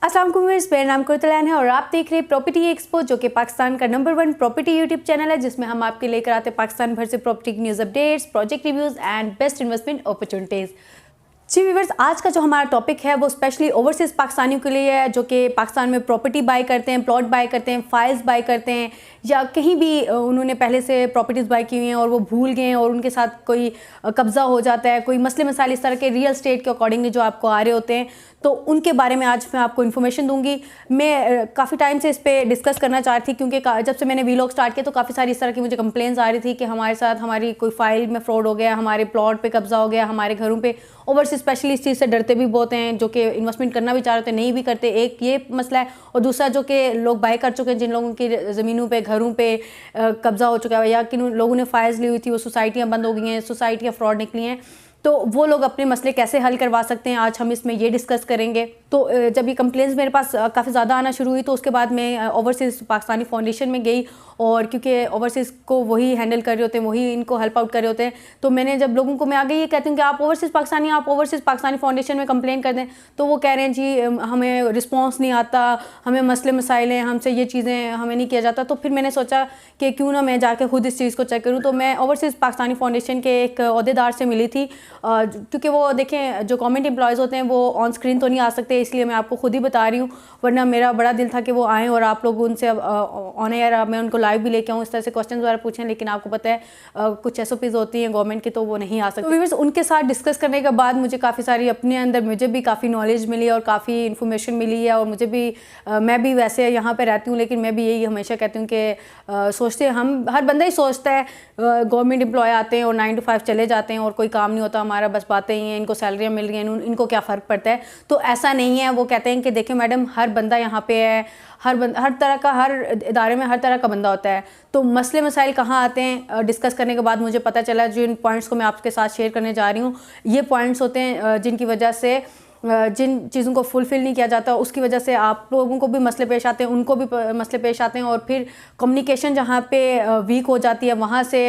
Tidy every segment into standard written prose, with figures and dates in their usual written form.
अस्सलाम वालेकुम व्यूअर्स, मेरा नाम कुर्तलान है और आप देख रहे हैं प्रॉपर्टी एक्सपो, जो कि पाकिस्तान का नंबर 1 प्रॉपर्टी यूट्यूब चैनल है, जिसमें हम आपके लेकर आते हैं पाकिस्तान भर से property news updates, project reviews and best investment opportunities. जी व्यूअर्स, आज का जो हमारा टॉपिक है वो स्पेशली ओवरसीज़ पाकिस्तानियों के लिए है, जो कि पाकिस्तान में प्रॉपर्टी बाय करते हैं, प्लॉट बाय करते हैं, फाइल्स बाय करते हैं, या कहीं भी उन्होंने पहले से प्रॉपर्टीज़ बाय की हुई हैं और वो भूल गए हैं और उनके साथ कोई कब्ज़ा हो जाता है, कोई मसले मसाइल इस तरह के रियल स्टेट के अकॉर्डिंगली जो आपको आ रहे होते हैं, तो उनके बारे में आज मैं आपको इन्फॉर्मेशन दूंगी। मैं काफ़ी टाइम से इस पर डिस्कस करना चाह रही थी, क्योंकि जब से मैंने वीलॉग स्टार्ट किया तो काफ़ी सारी इस तरह की मुझे कंप्लेंट्स आ रही थी कि हमारे साथ हमारी कोई फाइल में फ्रॉड हो गया, हमारे प्लॉट पे कब्जा हो गया, हमारे घरों पे ओवरसीज स्पेशली इस चीज़ से डरते भी बहुत हैं, जो कि इन्वेस्टमेंट करना भी चाह रहे थे नहीं भी करते। एक ये मसला है, और दूसरा जो कि लोग बाय कर चुके हैं, जिन लोगों की ज़मीनों पे घरों पे कब्जा हो चुका है या किन लोगों ने फाइल्स ली हुई थी, वो सोसाइटियाँ बंद हो गई हैं, सोसाइटियाँ फ्रॉड निकली हैं, तो वो लोग अपने मसले कैसे हल करवा सकते हैं, आज हम इसमें ये डिस्कस करेंगे। तो जब ये कंप्लेंट्स मेरे पास काफ़ी ज़्यादा आना शुरू हुई, तो उसके बाद मैं ओवरसीज़ पाकिस्तानी फाउंडेशन में गई, और क्योंकि ओवरसीज़ को वही हैंडल कर रहे होते हैं, वही इनको हेल्प आउट कर रहे होते हैं, तो मैंने जब लोगों को मैं आगे ये कहती हूँ कि आप ओवरसीज़ पाकिस्तानी फाउंडेशन में कंप्लेन कर दें, तो वो कह रहे हैं जी हमें रिस्पॉन्स नहीं आता, हमें मसले मसाइल हैं, हमसे ये चीज़ें हमें नहीं किया जाता। तो फिर मैंने सोचा कि क्यों ना मैं जाके खुद इस चीज़ को चेक करूँ। तो मैं ओवरसीज़ पाकिस्तानी फाउंडेशन के एक ओहदेदार से मिली थी, क्योंकि वो देखें जो गवर्नमेंट एम्प्लॉयज़ होते हैं वो ऑन स्क्रीन तो नहीं आ सकते, इसलिए मैं आपको खुद ही बता रही हूँ, वरना मेरा बड़ा दिल था कि वो आएँ और आप लोग उनसे ऑन एयर मैं उनको लाइव भी लेके आऊँ, इस तरह से क्वेश्चन वगैरह पूछें, लेकिन आपको पता है कुछ SOPs होती हैं गवर्नमेंट की, तो वो नहीं आ सकते। तो व्यूअर्स, उनके साथ डिस्कस करने के बाद मुझे काफ़ी सारी अपने अंदर मुझे भी काफ़ी नॉलेज मिली और काफ़ी इन्फॉर्मेशन मिली है, और मुझे भी मैं भी वैसे यहाँ पर रहती हूँ, लेकिन मैं भी यही हमेशा कहती हूँ कि सोचते हैं हम, हर बंदा ही सोचता है गवर्नमेंट एम्प्लॉय आते हैं और 9 to 5 चले जाते हैं और कोई काम नहीं होता हमारा, बस बातें ही हैं, इनको सैलरियाँ मिल रही हैं, इनको क्या फ़र्क पड़ता है। तो ऐसा नहीं है। वो कहते हैं कि देखिए मैडम, हर बंदा यहाँ पे है, हर तरह का, हर इदारे में हर तरह का बंदा होता है। तो मसले मसाइल कहाँ आते हैं, डिस्कस करने के बाद मुझे पता चला, जिन पॉइंट्स को मैं आपके साथ शेयर करने जा रही हूँ, ये पॉइंट्स होते हैं जिनकी वजह से जिन चीज़ों को फुलफ़िल नहीं किया जाता, उसकी वजह से आप लोगों को भी मसले पेश आते हैं, उनको भी मसले पेश आते हैं, और फिर कम्युनिकेशन जहाँ पे वीक हो जाती है, वहाँ से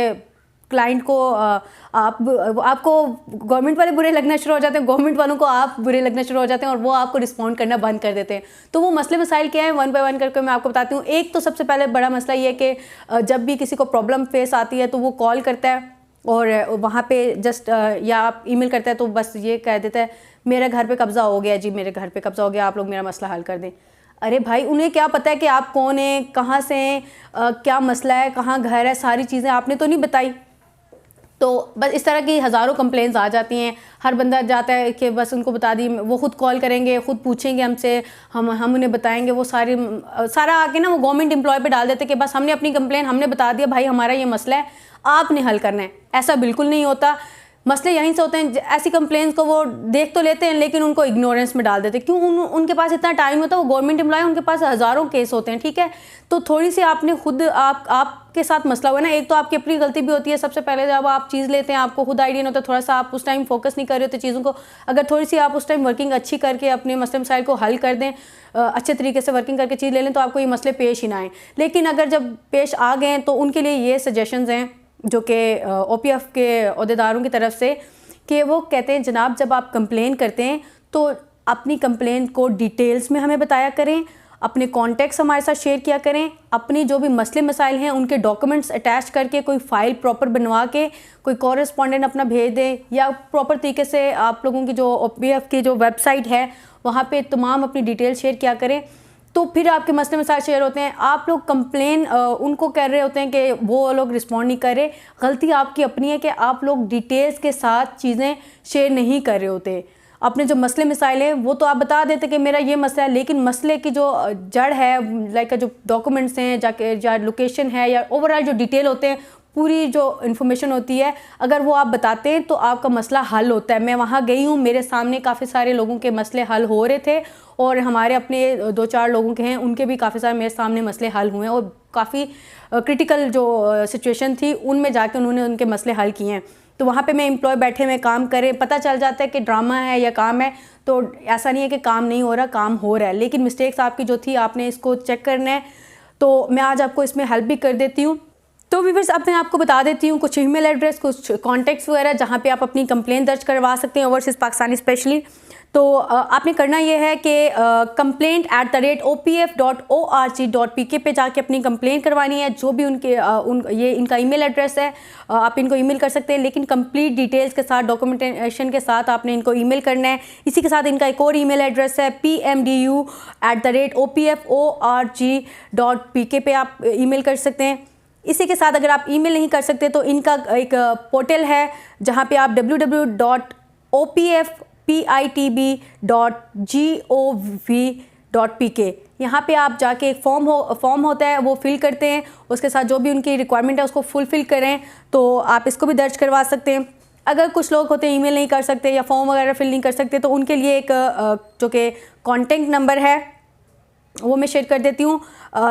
क्लाइंट को आपको गवर्नमेंट वाले बुरे लगना शुरू हो जाते हैं, गवर्नमेंट वालों को आप बुरे लगना शुरू हो जाते हैं, और वो आपको रिस्पॉन्ड करना बंद कर देते हैं। तो वो मसले मसाइल क्या है, 1 by 1 करके मैं आपको बताती हूँ। एक तो सबसे पहले बड़ा मसला ये है कि जब भी किसी को प्रॉब्लम फेस आती है तो वो कॉल करता है, और वहाँ पे जस्ट या आप ईमेल करता है, तो बस ये कह देता है मेरे घर पे कब्ज़ा हो गया जी, मेरे घर पे कब्ज़ा हो गया, आप लोग मेरा मसला हल कर दें। अरे भाई, उन्हें क्या पता है कि आप कौन हैं, कहाँ से हैं, क्या मसला है, कहाँ घर है, सारी चीज़ें आपने तो नहीं बताई। तो बस इस तरह की हज़ारों कंप्लेंट्स आ जाती हैं। हर बंदा जाता है कि बस उनको बता दी, वो खुद कॉल करेंगे, खुद पूछेंगे हमसे, हम उन्हें बताएंगे, वो सारा आके ना वो गवर्नमेंट एम्प्लॉय पे डाल देते कि बस हमने अपनी कंप्लेंट हमने बता दिया, भाई हमारा ये मसला है, आपने हल करना है। ऐसा बिल्कुल नहीं होता। मसले यहीं से होते हैं। ऐसी कंप्लेंट्स को वो देख तो लेते हैं, लेकिन उनको इग्नोरेंस में डाल देते हैं। क्यों? उनके पास इतना टाइम होता है, वो गवर्नमेंट एम्प्लॉय, उनके पास हज़ारों केस होते हैं, ठीक है। तो थोड़ी सी आपने खुद आपके साथ मसला हुआ ना, एक तो आपकी अपनी गलती भी होती है। सबसे पहले जब आप चीज़ लेते हैं, आपको खुद आइडिया नहीं होता, थोड़ा सा आप उस टाइम फोकस नहीं कर रहे होते चीज़ों को। अगर थोड़ी सी आप उस टाइम वर्किंग अच्छी करके अपने मसले मसाइल को हल कर दें, अच्छे तरीके से वर्किंग करके चीज़ ले लें, तो आपको ये मसले पेश ही ना आए। लेकिन अगर जब पेश आ गए हैं, तो उनके लिए ये सजेशंस हैं जो कि OPF के अहदेदारों की तरफ से, कि वो कहते हैं जनाब, जब आप कंप्लेन करते हैं तो अपनी कंप्लेन को डिटेल्स में हमें बताया करें, अपने कॉन्टेक्ट्स हमारे साथ शेयर किया करें, अपनी जो भी मसले मसाइल हैं उनके डॉक्यूमेंट्स अटैच करके कोई फ़ाइल प्रॉपर बनवा के कोई कॉरेस्पॉन्डेंट अपना भेज दें, या प्रॉपर तरीके से आप लोगों की जो OPF की जो वेबसाइट है वहाँ पे तमाम अपनी डिटेल शेयर किया करें। तो फिर आपके मसले मसाइल शेयर होते हैं। आप लोग कंप्लेन उनको कर रहे होते हैं कि वो लोग रिस्पॉन्ड नहीं कर रहे, गलती आपकी अपनी है कि आप लोग डिटेल्स के साथ चीज़ें शेयर नहीं कर रहे होते। अपने जो मसले मसाइल हैं वो तो आप बता देते कि मेरा ये मसला है, लेकिन मसले की जो जड़ है, लाइक जो डॉक्यूमेंट्स हैं, या लोकेशन है, या ओवरऑल जो डिटेल होते हैं, पूरी जो इन्फॉर्मेशन होती है, अगर वो आप बताते हैं तो आपका मसला हल होता है। मैं वहाँ गई हूँ, मेरे सामने काफ़ी सारे लोगों के मसले हल हो रहे थे, और हमारे अपने 2-4 लोगों के हैं, उनके भी काफ़ी सारे मेरे सामने मसले हल हुए हैं, और काफ़ी क्रिटिकल जो सिचुएशन थी उनमें जाके उन्होंने उनके मसले हल किए हैं। तो वहाँ पे मैं एम्प्लॉय बैठे हुए काम करें, पता चल जाता है कि ड्रामा है या काम है। तो ऐसा नहीं है कि काम नहीं हो रहा, काम हो रहा है, लेकिन मिस्टेक्स आपकी जो थी आपने इसको चेक करना है। तो मैं आज आपको इसमें हेल्प भी कर देती हूँ। तो व्यूअर्स, अब मैं आपको बता देती हूँ कुछ ईमेल एड्रेस, कुछ कॉन्टैक्ट्स वगैरह जहाँ पे आप अपनी कंप्लेंट दर्ज करवा सकते हैं, ओवरसीज़ पाकिस्तानी स्पेशली। तो आपने करना ये है कि complaint@opf.org.pk पे जाके अपनी कंप्लेंट करवानी है। जो भी ये इनका ईमेल एड्रेस है, आप इनको ईमेल कर सकते हैं, लेकिन कंप्लीट डिटेल्स के साथ, डॉक्यूमेंटेशन के साथ आपने इनको ईमेल करना है। इसी के साथ इनका एक और ईमेल एड्रेस है pmdu@opf.org.pk पे आप ईमेल कर सकते हैं। इसी के साथ अगर आप ईमेल नहीं कर सकते तो इनका एक पोर्टल है जहाँ पे आप www.opf.pitb.gov.pk यहाँ पे आप जाके एक फॉर्म होता है, वो फिल करते हैं। उसके साथ जो भी उनकी रिक्वायरमेंट है उसको फुलफ़िल करें, तो आप इसको भी दर्ज करवा सकते हैं। अगर कुछ लोग होते हैं ईमेल नहीं कर सकते या फॉर्म वगैरह फिल नहीं कर सकते, तो उनके लिए एक जो कि कॉन्टेक्ट नंबर है वो मैं शेयर कर देती हूँ,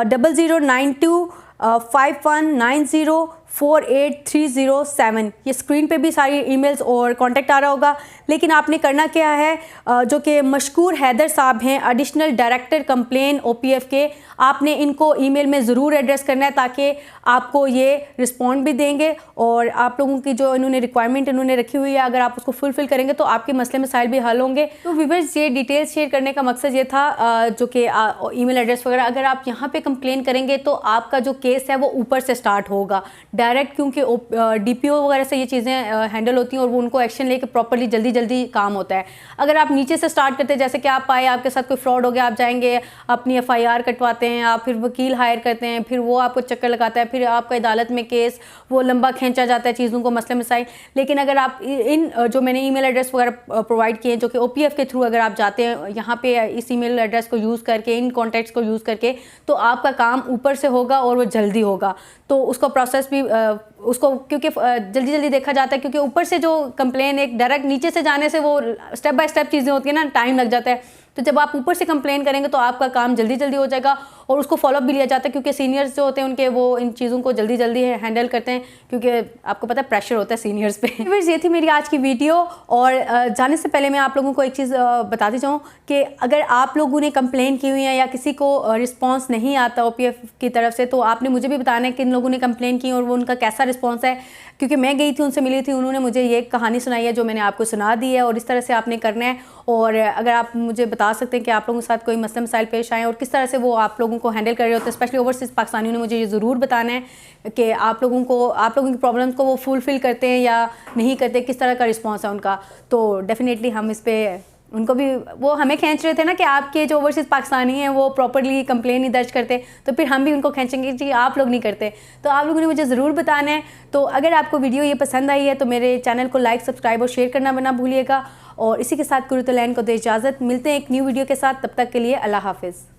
009251904837। ये स्क्रीन पे भी सारी ईमेल्स और कांटेक्ट आ रहा होगा। लेकिन आपने करना क्या है, जो कि मशकूर हैदर साहब हैं, एडिशनल डायरेक्टर कंप्लेन ओपीएफ के, आपने इनको ईमेल में ज़रूर एड्रेस करना है ताकि आपको ये रिस्पॉन्ड भी देंगे और आप लोगों की जो इन्होंने रिक्वायरमेंट इन्होंने रखी हुई है, अगर आप उसको फुलफ़िल करेंगे तो आपके मसले मसाइल भी हल होंगे। तो व्यूअर्स, ये डिटेल्स शेयर करने का मकसद ये था, जो कि ईमेल एड्रेस वगैरह अगर आप यहाँ पे कंप्लेन करेंगे तो आपका जो केस है वो ऊपर से स्टार्ट होगा डायरेक्ट, क्योंकि डीपीओ वगैरह से ये चीज़ें हैंडल होती हैं और वो उनको एक्शन लेके प्रॉपर्ली जल्दी काम होता है। अगर आप नीचे से स्टार्ट करते हैं, जैसे कि आप आए, आपके साथ कोई फ्रॉड हो गया, आप जाएंगे अपनी एफआईआर कटवाते हैं, आप फिर वकील हायर करते हैं, फिर वो आपको चक्कर लगाता है, फिर आपका अदालत में केस वो लंबा खींचा जाता है, चीज़ों को मसले मसाइल। लेकिन अगर आप इन जो मैंने ईमेल एड्रेस वगैरह प्रोवाइड किए हैं, जो कि ओपीएफ के थ्रू अगर आप जाते हैं यहाँ पे इस ईमेल एड्रेस को यूज़ करके, इन कॉन्टैक्ट्स को यूज़ करके, तो आपका काम ऊपर से होगा और वो जल्दी होगा। तो उसका प्रोसेस भी उसको क्योंकि जल्दी देखा जाता है, क्योंकि ऊपर से जो कंप्लेन एक डायरेक्ट नीचे से जाने से वो स्टेप बाय स्टेप चीज़ें होती हैं ना, टाइम लग जाता है। तो जब आप ऊपर से कंप्लेन करेंगे तो आपका काम जल्दी हो जाएगा और उसको फॉलोअप भी लिया जाता है, क्योंकि सीनियर्स जो होते हैं उनके वो इन चीज़ों को जल्दी हैंडल करते हैं, क्योंकि आपको पता है प्रेशर होता है सीनियर्स पे। बस ये थी मेरी आज की वीडियो। और जाने से पहले मैं आप लोगों को एक चीज़ बताती जाऊँ कि अगर आप लोगों ने कंप्लेन की हुई है या किसी को रिस्पॉन्स नहीं आता ओपीएफ की तरफ से, तो आपने मुझे भी बताना है किन लोगों ने कंप्लेन की और वो उनका कैसा रिस्पॉन्स है। क्योंकि मैं गई थी, उनसे मिली थी, उन्होंने मुझे ये कहानी सुनाई है जो मैंने आपको सुना दी है, और इस तरह से आपने करना है। और अगर आप मुझे बता सकते हैं कि आप लोगों के साथ कोई मसले मसाइल पेश आए और किस तरह से वो आप लोगों को हैंडल कर रहे होते हैं, स्पेशली ओवरसीज़ पाकिस्तानियों ने, मुझे ये ज़रूर बताना है कि आप लोगों की प्रॉब्लम्स को वो फुलफ़िल करते हैं या नहीं करते, किस तरह का रिस्पॉन्स है उनका। तो डेफिनेटली हम इस पर उनको भी, वो हमें खींच रहे थे ना कि आपके जो ओवरसीज़ पाकिस्तानी हैं वो प्रॉपर्ली कंप्लेन नहीं दर्ज करते, तो फिर हम भी उनको खींचेंगे जी आप लोग नहीं करते। तो आप लोगों ने मुझे ज़रूर बताना है। तो अगर आपको वीडियो ये पसंद आई है तो मेरे चैनल को लाइक, सब्सक्राइब और शेयर करना ना भूलिएगा। और इसी के साथ कुर्तुलैन को दे इजाज़त, मिलते हैं एक न्यू वीडियो के साथ। तब तक के लिए अल्लाह हाफिज़।